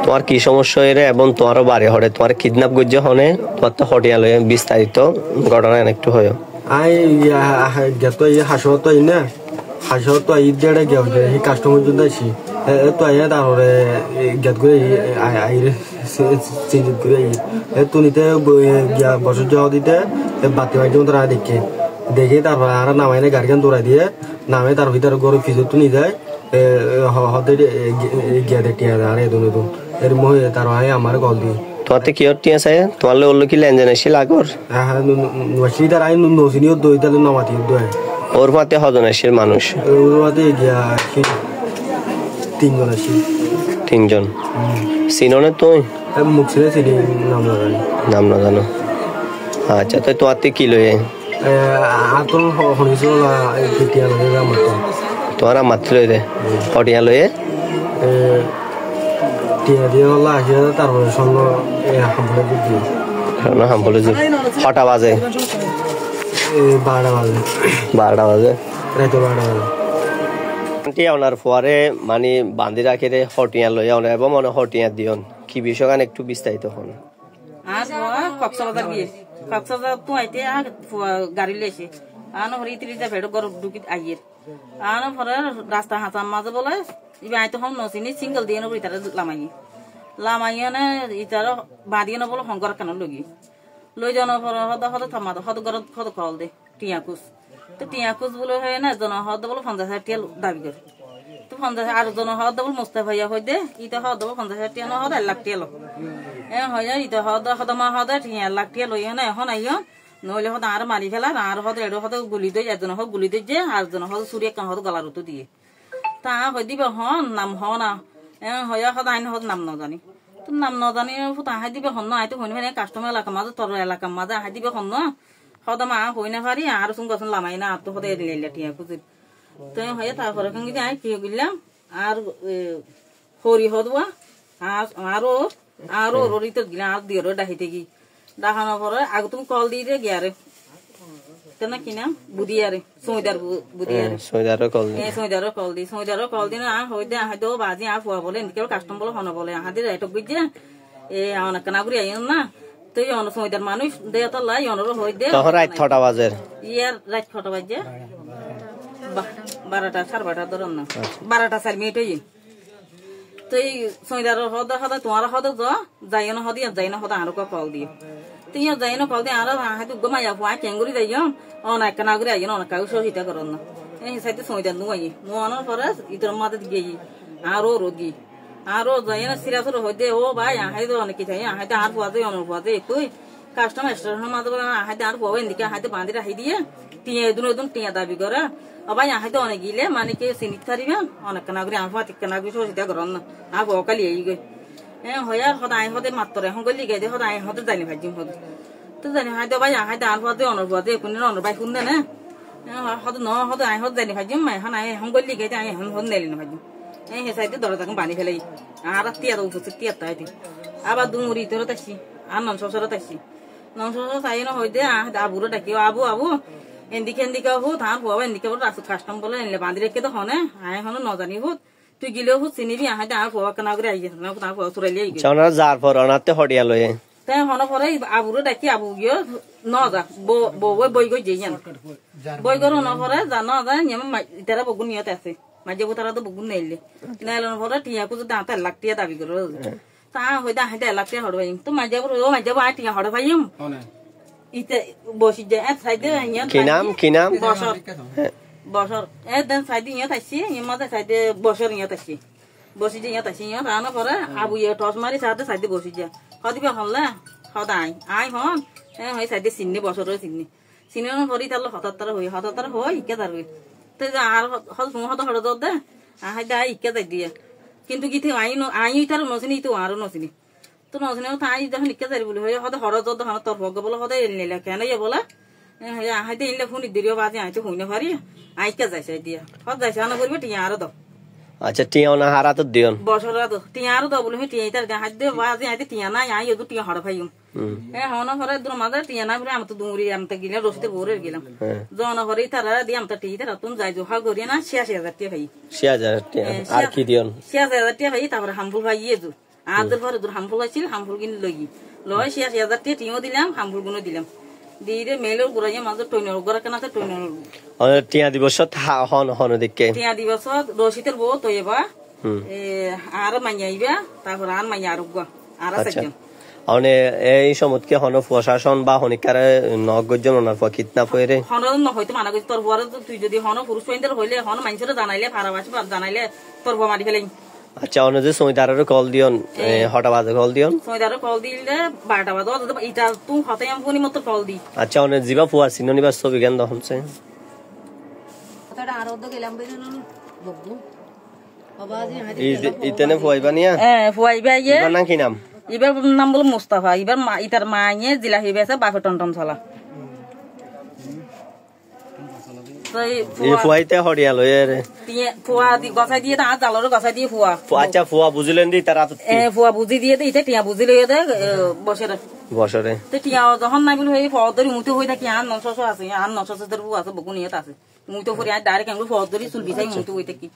তোমার কি সমস্যা এর এবং তোমার বাড়ি হরে তোমার কিডন্যাপ করছে হনে তোমার তো হটিয়ালে বিস্তারিত ঘটনা একটু হয় আই গেতো এই হাসত তো না হাসত তো এই দেড়ে গেও যে এই কাস্টমার জন্য আছি তো আই তারপরে গেত করে আই চেঞ্জ করে তুনিতে বছর যাওয়া দিতে বাতি বাড়ি যেমন তারা দেখে তারপরে আর নামাই না গাড়িখান দৌড়াই দিয়ে নামে তার ভিতরে গরু ফিজত তুনি যায় হতে গিয়া দেখি আর এদুন এদুন এর মহে তার আমার গল দিয়ে তোমাতে কি হচ্ছে আছে তোমার লোক কি লেনদেন আসছিল আগর হ্যাঁ নসিদার আই নসিনিও দইতা নমাতি দই ওর মাতে হজন আসছিল মানুষ ওর মাতে গিয়া তিনজন আসি তিনজন সিননে তুই মুখ ছেড়ে চিনি নাম না জানো আচ্ছা তো তোমাতে কি লয়ে আতল হনিছো কেতিয়া লয়ে যা মাতো তোমার মাত্র লয়ে দে হটিয়া লয়ে টিয়া দিয়ে হল্লা আসি তারপরে সঙ্গ হামফলে দিই হামফলে যে কটা বাজে 12টা বাজে 12টা বাজে রাতে 12টা বাজে ওনার পরে মানে বান্ধি রাখে রে হটিয়া লইয়া ওনার এবং মনে হটিয়া দিয়ন কি বিষয় গান একটু বিস্তারিত হন আর কক্সবাজার গিয়ে কক্সবাজার তো আইতে গাড়ি লেছে আনো হরি তিরিজা ভেড় গর ঢুকি আইয়ের আনো পরে রাস্তা হাতার মাঝে বলে ইবে আইতো হম নসিনি সিঙ্গেল দিয়ে নবো ইতারে লামাইয়ানে ইতার বাঁধিয়ে নবলো হংকর কেন লগি লই যাওয়ার পরে হদ থামা হদ গরত হদ কল দে টিয়াকুস তো টিয়াকুস বলে হয় না জন হদ বলো 50,000 টিয়া দাবি করে তো 50,000 আর জন হদ বলো মুস্তাফাইয়া হই দে ইতা হদ বলো 50,000 টিয়া ন হদ 1 লাখ টিয়া লো হয় না ইতা হদ মা হদ 1 লাখ টিয়া লই না এখন আইও নইলে হদ আর মারি ফেলা আর হদ এডো হদ গুলি দই একজন হদ গুলি দই যে আর জন হদ সুরিয়া কান হদ গলার উতো দিয়ে তা হই দিবে হন নাম হ না হয় হদ আইন হদ নাম ন জানি তো নাম ন জানি ফুটা হাই দিবে হন না আইতো হইন মানে কাস্টমার এলাকা মাঝে তোর এলাকা মাঝে হাই দিবে হন না হদ মা হই না পারি আর সুন গছন লামাই না আর তো হদ এলিলা টিয়া কুজি তো হয় তারপরে কি যাই কি গিলাম আর হরি হদওয়া আরো আরো ররিতে গিলা আর দিও ডাহিতে কি ডাহানোর পরে আগে তুমি কল দিয়ে গিয়া রে কেন কি নাম বুদিয়ারে সৈদার বুদিয়ারে সৈদারও কল দি না হইতে হয়তো বাজি আর ফুয়া বলে কেউ কাস্টম বলে হন বলে আহাদের এত বুঝছে এ অনেক নাগুরি আইন না তো অন সৈদার মানুষ দে তো লাই অনর হই দে তখন রাত 6টা বাজে ইয়ার রাত 6টা বাজে 12টা 12:30 ধরন না 12টা 4 মিনিট হই তো এই সৈদার হদ হদ তোমার হদ যাই না হদি যাই না হদ আর কল দিয়ে তিন যাই না কল দিয়ে আর হাতে গমাইয়া ফুয়া কেঙ্গুরি যাইও অনেক নাগুরি আইন অনেক কাউ সহিতা করন না এই সাইতে সৈদার নুয়াই নুয়ানোর পরে ইতর মাঝে গিয়ে আরো রোগী আরো যাই না সিরাসর হইতে ও ভাই আহাইতে অনেক কি চাই আহাইতে আর ফুয়া যায় অনেক ফুয়া যায় একটুই কাস্টমার স্টেশনের মাঝে আহাইতে আর ফুয়া এদিকে আহাইতে বাঁধি রাখি দিয়ে টিয়া এদুন টিয়া দাবি করে অবাই আহাইতে অনেক গিলে মানে কি চিনিত পারিবে অনেক নাগুরি আর ফুয়া টিকা নাগুরি সহিতা করন না আর বকালি এই গই হয় আর সদায় হতে মাত্র এখন গলি গাই দিয়ে সদায় হতে জানি ভাজিম হতে তো জানি হাইতে ভাই আহাইতে আর ফুয়া যায় অনর ফুয়া যায় কোন অনর ভাই শুনতে না হত ন হত আই হত জানি ভাজিম এখন আই এখন গলি গাই দিয়ে আই এখন হন নেলি না ভাজিম এই হে সাইতে দরজাকে বানি ফেলাই আর টিয়া তো উঠছে টিয়া তাইতে আবার দুমুরি তোর তাইছি আর নন সসর তাইছি নন সসর তাই না হইতে আবুরে ডাকিও আবু আবু এদিকে হো ধান ফুয়া এদিকে রাস্তা কাস্টম বলে এনলে বাঁধি রেখে তো হনে আই এখন ন জানি হুত তুই গিলেও হুত চিনিবি আহাইতে আর ফুয়া কেনা করে আই না তার ফুয়া চুরাইলে আই চাওনা যার পর অনাতে হটিয়া লয়ে তাই হন পরে আবুরে ডাকি আবু গিয়ে ন যা বই গই যাইয়ান বই গরো ন পরে যা ন যা নিয়ম ইতারা বগুন নিয়ত আছে মাঝে তারা তো বগুন নাইলে নাইলেন পরে টিয়াকু যদি 1 লাখ টিয়া দাবি করো তা হইতে আহাইতে 1 লাখ টিয়া হড় ভাইম তো মাঝে আই টিয়া হড় ভাইম ইতে বসি যায় এক সাইডে কি নাম বছর দেন সাইডে ইয়ত আসছি ইমাতে সাইডে বছর ইয়ত আসছি বসি যে ইয়ত আসছি ইয়ত আনার পরে আবু ইয়ে টস মারি সাথে সাইডে বসি যায় হদিবে হলে হদ আই হন হয় সাইডে চিনি বছর চিনি হরি তাহলে হতার হই ইকে তার তো আর হদ হড় দে আহাই দে ইকে যাই দিয়ে কিন্তু কি আই তার নচিনি তো আরো নচিনি তো নচিনি আই যখন ইকে যাই বলে হয় হদ হড় দে হন তোর ভগ বলে হদে নিলে কেন ইয়ে বলে আহাইতে ইনলে ফোন দিও বাজে আইতে হই না পারি আইকে যাইছে দিয়া হদ যাইছে আনা করবে টিয়া আরো দাও আচ্ছা টিয়া না হারা তো দিয়ন বছর তো টিয়া আরো দাও বলে টিয়া ইতার হাত দে বাজে আইতে টিয়া না আই এদু টিয়া হড় ভাইম হন পরে দূর মাঝে টিয়া না বলে আমি তো দুমুরি আমি তো গিলাম রসিতে ভোরে গেলাম জন পরে তারা দিয়ে আমি তো টিয়া তুন যাই জোহা করি না 86,000 টিয়া ভাই 86,000 টিয়া আর কি দিয়ন 86,000 টিয়া ভাই তারপরে হামফুল ভাই ইয়ে আদের পরে দূর হামফুল আছিল হামফুল কিনে লয় 86,000 টাকা টিও দিলাম হামফুল গুলো দিলাম দিয়ে মেলের ঘুরাইয়া মাঝে টইনের ঘোরা কেনাতে টইনের টিয়া দিবসত হন হন দেখে টিয়া দিবস রশিদের বউ তৈবা আর মাইয়াইবা তারপর আর মাইয়া আরোগ্য আর আছে মানে এই সমতকে হন প্রশাসন বা হনিকারে নগজন ওনার পর কিডন্যাপ হয়ে হন হয়তো মানা করছি তোর বড় তুই যদি হন পুরুষ পয়েন্টের হইলে হন মানুষের জানাইলে ফারাবাসী জানাইলে তোর বউ মারি ফেলেন আচ্ছা অন্য যে সমিতারের কল দিয়ন হঠাৎ বাজে কল দিয়ন সমিতারের কল দিলে 12টা বাজে এটা তুই হতে আমি ফোনই মতো কল দি আচ্ছা অন্য জিবা ফুয়ার সিননি বা ছবি কেন হচ্ছে আর ওদের গেলাম বকবু বাবা জি ইতেনে ফুয়াইবা নিয়া ফুয়াইবা ইয়ে নাম কি নাম এবার নাম বলো মোস্তাফা এবার ইতার মায়ে জিলা হইবে আছে বাপে টনটন চলা ফুয়াইতে হরিয়া লয়ে রে ফুয়া গছাই দিয়ে না জালর গছাই দিয়ে ফুয়া আচ্ছা ফুয়া বুঝলেন দি তারা ফুয়া বুঝি দিয়ে দে এটা টিয়া বুঝি লইয়ে দে বছরে তো টিয়া যখন নাই বলে ফদরি মুতে হয়ে থাকি আর 900 আছে আর 900 আছে বকুনিয়াত আছে মুতে করে আর ডাইরেক্ট এগুলো ফদরি চুল বিছাই মুতে হয়ে থাকি